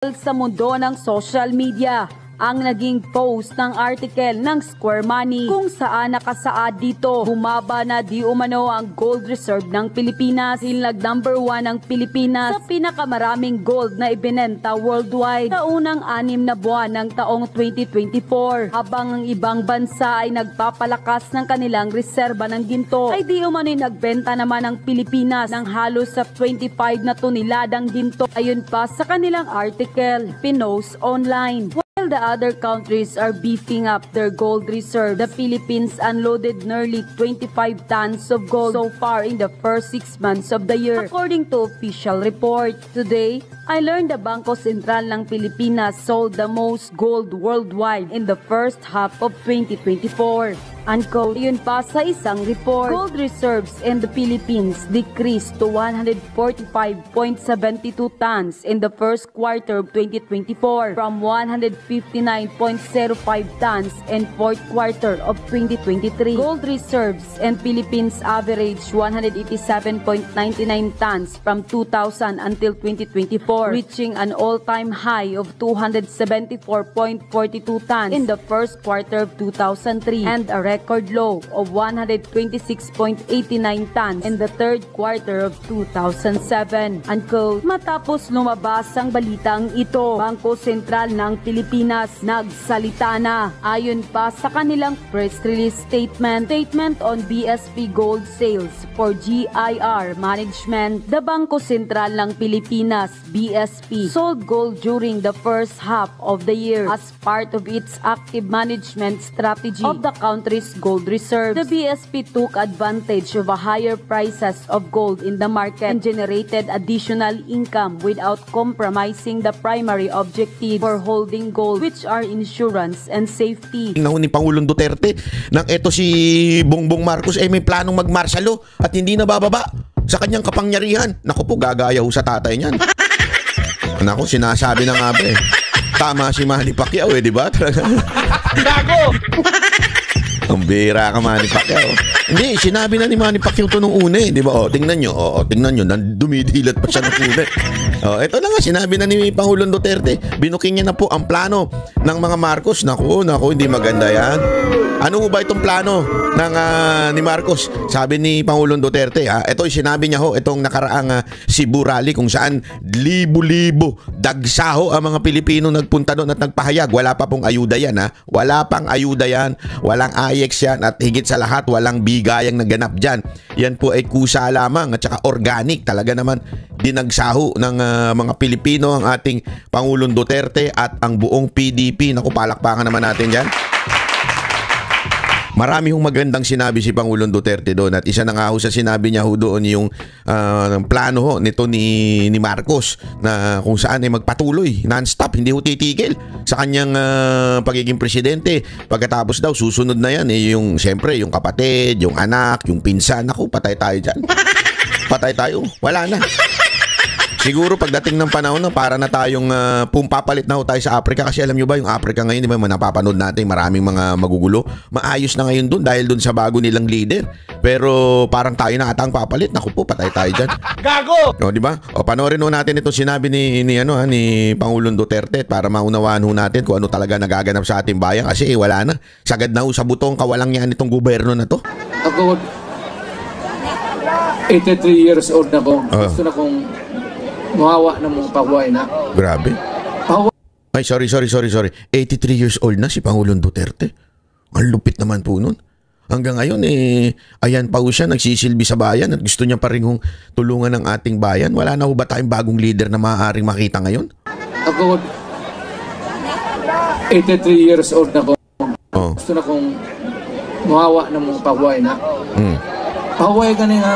Sa mundo ng social media, ang naging post ng article ng Square Money kung saan nakasaad dito, bumaba na di umano ang gold reserve ng Pilipinas. Hinlag number 1 ang Pilipinas sa pinakamaraming gold na ibinenta worldwide sa unang 6 na buwan ng taong 2024. Habang ang ibang bansa ay nagpapalakas ng kanilang reserba ng ginto, ay di umano'y nagbenta naman ang Pilipinas ng halos sa 25 na toneladang ginto. Ayon pa sa kanilang article, pinost online. While the other countries are beefing up their gold reserve, the Philippines unloaded nearly 25 tons of gold so far in the first 6 months of the year, according to official report. Today, I learned the Bangko Sentral ng Pilipinas sold the most gold worldwide in the first half of 2024. Unquote. Yun pa sa isang report, gold reserves in the Philippines decreased to 145.72 tons in the first quarter of 2024 from 159.05 tons in fourth quarter of 2023. Gold reserves in Philippines averaged 187.99 tons from 2000 until 2024, reaching an all-time high of 274.42 tons in the first quarter of 2003 and a record low of 126.89 tons in the third quarter of 2007. Unquote. Matapos lumabas ang balitang ito, Bangko Sentral ng Pilipinas nagsalita na. Ayon pa sa kanilang press release statement on BSP gold sales for GIR management, the Bangko Sentral ng Pilipinas, BSP, sold gold during the first half of the year as part of its active management strategy of the country's gold reserves. The BSP took advantage of a higher prices of gold in the market and generated additional income without compromising the primary objective for holding gold, which are insurance and safety. Nahon ni Pangulong Duterte nang eto si Bongbong Marcos ay may planong mag-martial law at hindi nabababa sa kanyang kapangyarihan. Naku po, gagaya ho sa tatay niyan. Naku, sinasabi na nga ba eh. Tama si Manny Pacquiao eh, di ba? Gago! Ang bira ka, Manny Pacquiao. Hindi, sinabi na ni Manny Pacquiao ito nung una eh, di ba? Tingnan nyo, dumidilat pa siya nung una. Ito na nga, sinabi na ni Pangulong Duterte, binuking niya na po ang plano ng mga Marcos. Naku, hindi maganda yan. Ano ba itong plano ng ni Marcos? Sabi ni Pangulong Duterte, ito sinabi niya ho, itong nakaraang Cebu rally kung saan libo-libo dagsaho ang mga Pilipino nagpunta doon at nagpahayag. Wala pa pong ayuda yan Wala pang ayuda yan. Walang AIEX yan at higit sa lahat walang bigayang naganap dyan. Yan po ay kusa lamang at saka organic. Talaga naman dinagsaho ng mga Pilipino ang ating Pangulong Duterte at ang buong PDP. Naku, palakpakan naman natin dyan. Marami hong magandang sinabi si Pangulong Duterte doon at isa na nga ho sa sinabi niya ho doon yung plano ho nito ni Marcos na kung saan ay magpatuloy non-stop, hindi ho titigil sa kanyang pagiging presidente. Pagkatapos daw susunod na yan yung siyempre yung kapatid, yung anak, yung pinsan. Naku, patay tayo dyan. Patay tayo, wala na. Siguro pagdating ng panahon na para na tayong pumpapalit na ho tayo sa Africa kasi alam nyo ba yung Africa ngayon, di ba napapanood natin maraming mga magugulo. Maayos na ngayon dun dahil dun sa bago nilang leader. Pero parang tayo na atang papalit. Naku po, patay tayo dyan. Gago! O, di ba? O, panoorin ho natin itong sinabi ni Pangulong Duterte para maunawaan ho natin kung ano talaga nagaganap sa ating bayan kasi wala na. Sagad na ho sa butong kawalang yan itong gobyerno na to. Ako, 83 years old na ko. Gusto na kong mawawa ng mga pahuway na. Grabe. Ay, sorry. 83 years old na si Pangulong Duterte. Ang lupit naman po nun. Hanggang ngayon, ayan pa ho siya, nagsisilbi sa bayan at gusto niya pa rin hong tulungan ng ating bayan. Wala na ho ba tayong bagong leader na maaaring makita ngayon? Ako, 83 years old na ko. Gusto na kong mawawa ng mga pahuway na. Pahuway ka na nga.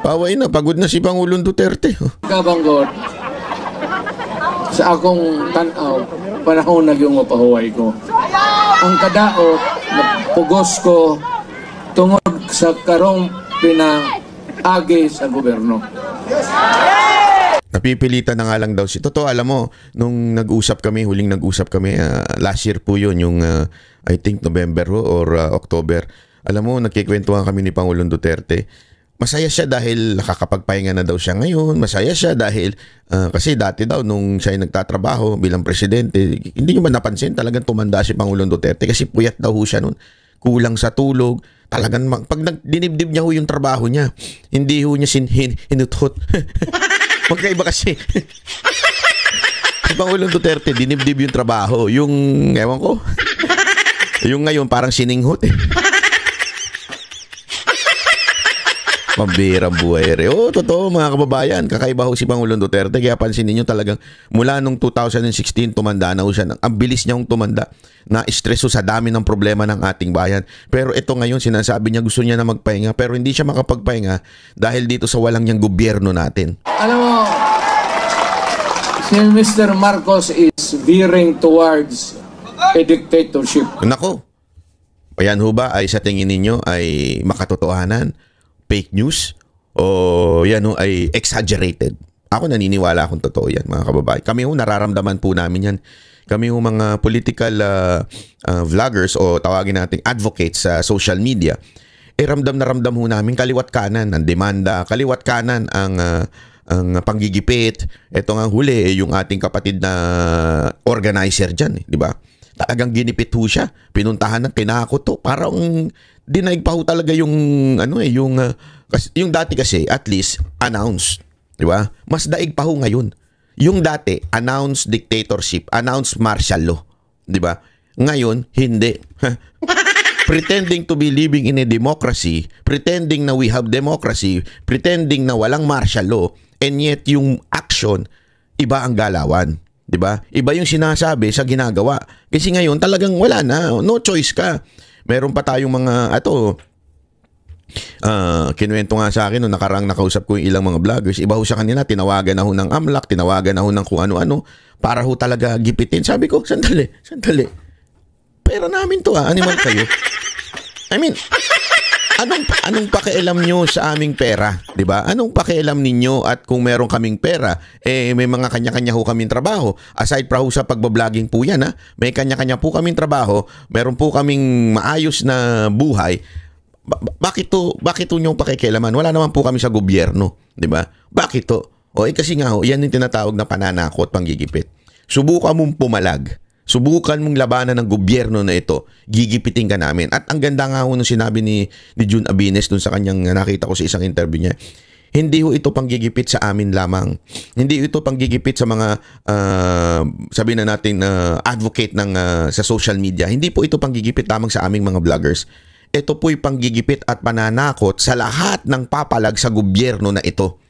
Paway na, pagod na si Pangulong Duterte. Kabanggod, sa akong tanaw, panahon naging mapahuway ko. Ang kadaot, napugos ko tungod sa karong pinaagi sa gobyerno. Napipilitan na nga lang daw si Totoo, alam mo, nung huling nag-usap kami, last year po yun, yung I think November or October. Alam mo, nagkikwentuhan kami ni Pangulong Duterte. Masaya siya dahil nakakapagpahinga na daw siya ngayon. Masaya siya dahil kasi dati daw nung siya ay nagtatrabaho bilang presidente, hindi nyo ba napansin talagang tumanda si Pangulong Duterte kasi puyat daw ho siya nun. Kulang sa tulog. Talagang pag dinibdib niya ho yung trabaho niya, hindi ho niya hinutot. Magkaiba kasi. Si Pangulong Duterte, dinibdib yung trabaho. Yung, ewan ko, yung ngayon parang sininghot eh. Pambirang buhay. Oo, totoo mga kababayan. Kakaiba ho si Pangulong Duterte. Kaya pansin niyo talagang mula nung 2016 tumanda na ho siya. Ang bilis niyang tumanda. Na-stress ho sa dami ng problema ng ating bayan. Pero ito ngayon sinasabi niya gusto niya na magpahinga. Pero hindi siya makapagpahinga dahil dito sa walang niyang gobyerno natin. Alam mo, si Mr. Marcos is veering towards a dictatorship. Nako. Ayan ho ba ay sa tingin ninyo ay makatotohanan? Fake news o yan ho ay exaggerated? Ako naniniwala akong totoo yan mga kababayan. Kami ho nararamdaman po namin yan. Kami ho mga political vloggers o tawagin nating advocates sa social media. Ramdam na ramdam ho namin kaliwat kanan ang demanda, kaliwat kanan ang panggigipit. Ito nga huli yung ating kapatid na organizer dyan, di ba? Talagang ginipit ho siya. Pinuntahan ng tinakot to. Parang dinaig pa ho talaga yung yung dati kasi at least announced, di ba? Mas daig pa ho ngayon. Yung dati announced dictatorship, announced martial law, di ba? Ngayon hindi. Pretending to be living in a democracy, pretending na we have democracy, pretending na walang martial law, and yet yung action iba ang galawan. 'Di ba? Iba yung sinasabi sa ginagawa. Kasi ngayon talagang wala na, no choice ka. Meron pa tayong mga kinuwento nga sa akin nung nakarang nakausap ko yung ilang mga vloggers. Iba ho sa kanila, tinawagan na ho ng AMLAC, tinawagan na ho ng kung ano-ano para ho talaga gipitin. Sabi ko, sandali. Pera namin to animal kayo. I mean, anong pakialam nyo sa aming pera, 'di ba? Anong pakialam ninyo at kung meron kaming pera, may mga kanya-kanya ho kaming trabaho. Aside fra ho sa pagba-vlogging po 'yan, ha. May kanya-kanya po kaming trabaho, meron po kaming maayos na buhay. Bakit to nyo pakikialaman? Wala naman po kami sa gobyerno, 'di ba? Bakit to? Kasi nga ho, 'yan yung tinatawag na pananakot, panggigipit. Subukan mong pumalag. Subukan mong labanan ng gobyerno na ito, gigipitin ka namin. At ang ganda nga ho nung sinabi ni Jun Abines dun sa kanyang nakita ko sa isang interview niya, hindi ho ito panggigipit sa amin lamang. Hindi ito panggigipit sa mga sabihin na natin advocate ng sa social media. Hindi po ito panggigipit lamang sa aming mga vloggers. Ito po'y panggigipit at pananakot sa lahat ng papalag sa gobyerno na ito.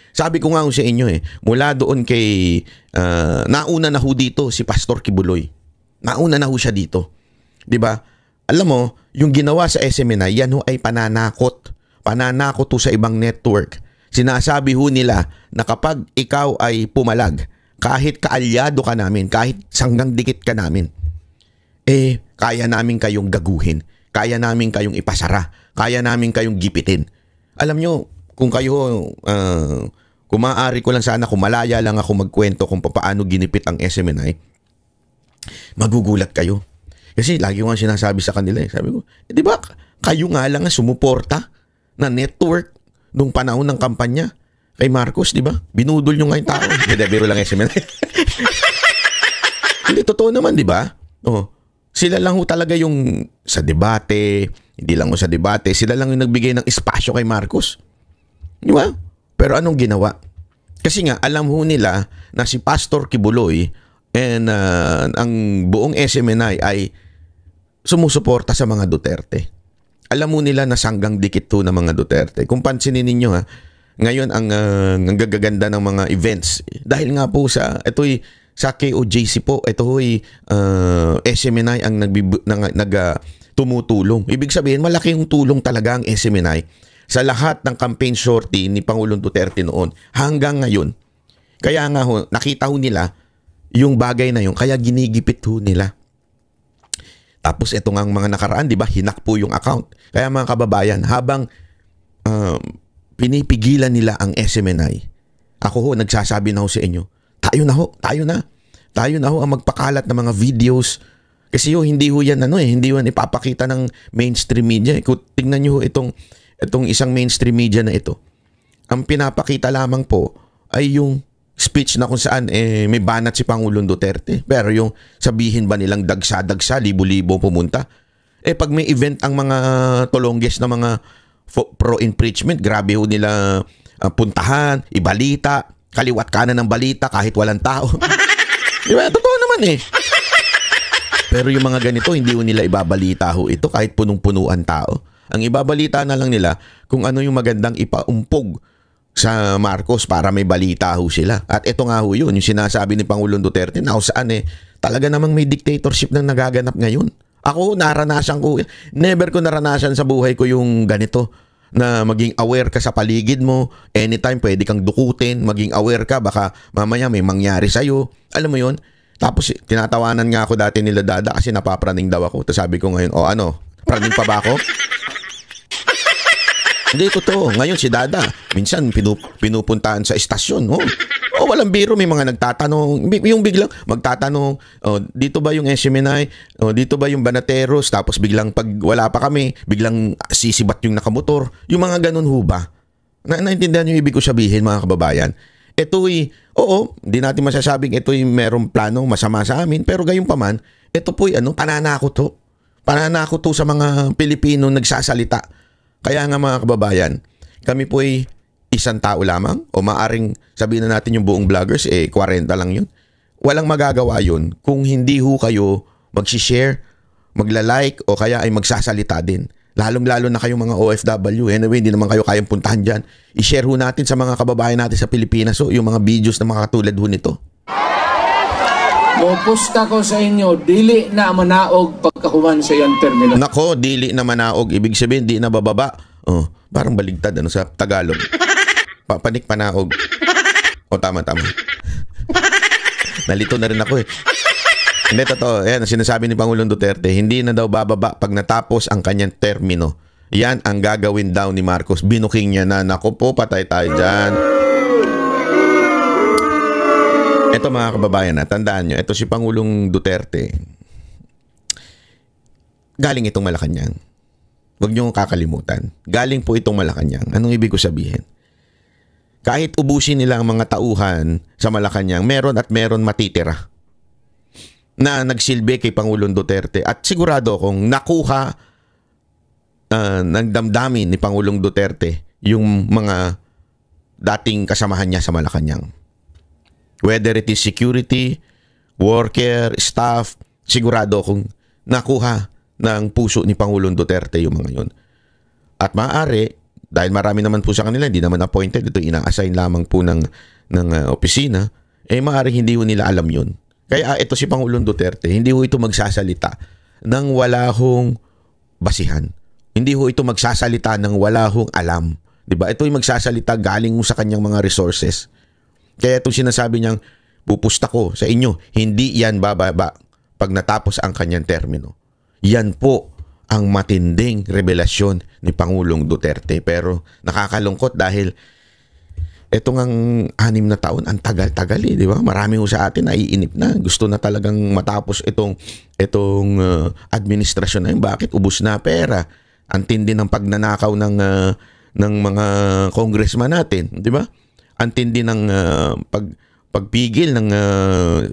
Sabi ko nga sa inyo mula doon kay nauna na ho dito si Pastor Kibuloy. Nauna na ho siya dito. 'Di ba? Alam mo, yung ginawa sa SMNI, yan ho ay pananakot. Pananakot ho sa ibang network. Sinasabi ho nila na kapag ikaw ay pumalag, kahit kaalyado ka namin, kahit sanggang dikit ka namin, kaya namin kayong gaguhin. Kaya namin kayong ipasara. Kaya namin kayong gipitin. Alam nyo, kung kayo kung maaari ko lang sana, kung malaya lang ako magkwento kung paano ginipit ang SMNI, magugulat kayo. Kasi lagi ko nga sinasabi sa kanila sabi ko, di ba kayo nga lang sumuporta na network nung panahon ng kampanya kay Marcos, di ba? Binudol nyo nga yung tao. Biro lang SMNI. Hindi, totoo naman, di ba? Sila lang ho talaga yung sa debate, hindi lang ho sa debate, sila lang yung nagbigay ng espasyo kay Marcos. Di ba? Pero anong ginawa? Kasi nga, alam ho nila na si Pastor Kibuloy and ang buong SMNI ay sumusuporta sa mga Duterte. Alam mo nila na sanggang dikit to ng mga Duterte. Kung pansinin ninyo ngayon ang gagaganda ng mga events. Dahil nga po sa KOJC po, SMNI ang tumutulong. Ibig sabihin, malaki yung tulong talaga ang SMNI sa lahat ng campaign sortie ni Pangulong Duterte noon hanggang ngayon. Kaya nga ho, nakita ho nila yung bagay na yun, kaya ginigipit ho nila. Tapos ito nga mga nakaraan, di ba, hinak po yung account. Kaya mga kababayan, habang pinipigilan nila ang SMNI, ako ho, nagsasabi na ho sa inyo, tayo na ho ang magpakalat ng mga videos. Kasi hindi ho yan, hindi ho yan ipapakita ng mainstream media. Kung tingnan nyo ho itong isang mainstream media na ito, ang pinapakita lamang po ay yung speech na kung saan may banat si Pangulong Duterte. Pero yung sabihin ba nilang dagsa-dagsa, libo-libo pumunta? Pag may event ang mga tolongges na mga pro-impeachment, grabe ho nila puntahan, ibalita, kaliwat kanan ng balita kahit walang tao. Diba? Totoo naman Pero yung mga ganito, hindi ho nila ibabalita ho ito kahit punong-punuan tao. Ang ibabalita na lang nila kung ano yung magandang ipaumpog sa Marcos para may balita ho sila. At ito nga ho yun, yung sinasabi ni Pangulong Duterte na kung saan talaga namang may dictatorship nang nagaganap ngayon. Ako, naranasan ko, never ko naranasan sa buhay ko yung ganito, na maging aware ka sa paligid mo, anytime pwede kang dukutin, maging aware ka, baka mamaya may mangyari sa'yo. Alam mo yun? Tapos tinatawanan nga ako dati nila Dada kasi napapraning daw ako. Tapos sabi ko ngayon, praning pa ba ako? Hindi, totoo. Ngayon si Dada, minsan pinupuntahan sa estasyon. Walang biro, may mga nagtatanong. Yung biglang magtatanong, dito ba yung SMNI? Dito ba yung Banateros? Tapos biglang pag wala pa kami, biglang sisibat yung nakamotor. Yung mga ganun ho ba? Naintindihan yung ibig ko sabihin, mga kababayan? Ito'y, hindi natin masasabing ito'y merong plano masama sa amin. Pero gayon pa man, ito po'y pananakot to. Pananakot to sa mga Pilipino nagsasalita. Kaya nga mga kababayan, kami po'y isang tao lamang o maaring sabihin na natin yung buong vloggers 40 lang yun. Walang magagawa yun kung hindi ho kayo mag-share, magla-like o kaya ay magsasalita din. Lalong-lalo na kayong mga OFW. Anyway, hindi naman kayo kayang puntahan dyan. I-share ho natin sa mga kababayan natin sa Pilipinas yung mga videos na mga katulad ho nito. Pupusta ko sa inyo, dili na manaog pagkahuman sa iyang termino. Nako, dili na manaog. Ibig sabihin, di na bababa. Parang baligtad sa Tagalog. Panik panaog. Tama. Nalito na rin ako Hindi, totoo. Yan, sinasabi ni Pangulong Duterte, hindi na daw bababa pag natapos ang kanyang termino. Yan ang gagawin daw ni Marcos. Binuking niya na. Naku po, patay tayo dyan. Ito mga kababayan, tandaan nyo, ito si Pangulong Duterte. Galing itong Malacanang. Huwag nyo kakalimutan. Galing po itong Malacanang. Anong ibig ko sabihin? Kahit ubusin nila ang mga tauhan sa Malacanang, meron at meron matitira na nagsilbi kay Pangulong Duterte. At sigurado kung nakuha ng damdamin ni Pangulong Duterte yung mga dating kasamahan niya sa Malacanang. Whether it is security, worker, staff, sigurado kung nakuha ng puso ni Pangulong Duterte yung mga yun. At maaari, dahil marami naman po sa kanila, hindi naman appointed, ito ina-assign lamang po ng opisina, maaari hindi ho nila alam yun. Kaya ito si Pangulong Duterte, hindi ho ito magsasalita ng wala hong basihan. Hindi ho ito magsasalita ng wala hong alam. Diba? Ito yung magsasalita galing sa kanyang mga resources. Kaya itong sinasabi niyang, pupusta ko sa inyo, hindi yan bababa pag natapos ang kanyang termino. Yan po ang matinding revelasyon ni Pangulong Duterte. Pero nakakalungkot dahil ito ngang 6 na taon, ang tagal-tagal di ba? Marami ho sa atin naiinip na. Gusto na talagang matapos itong administrasyon na yun. Bakit? Ubus na pera. Ang tindi ng pagnanakaw ng mga congressman natin, di ba? Ang tindi ng pagpigil ng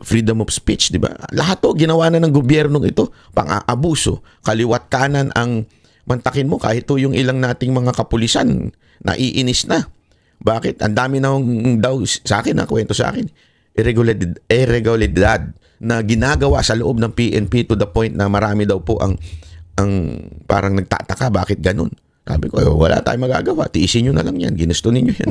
freedom of speech, di ba? Lahat to ginawa na ng gobyernong ito, pang-aabuso, kaliwat kanan ang mantakin mo kahit to yung ilang nating mga kapulisan, naiinis na. Bakit? Ang dami na daw sa akin, kwento sa akin, irregularidad na ginagawa sa loob ng PNP to the point na marami daw po ang parang nagtataka bakit ganun. Sabi ko, wala tayong magagawa, tiisin nyo na lang yan, ginusto ninyo yan.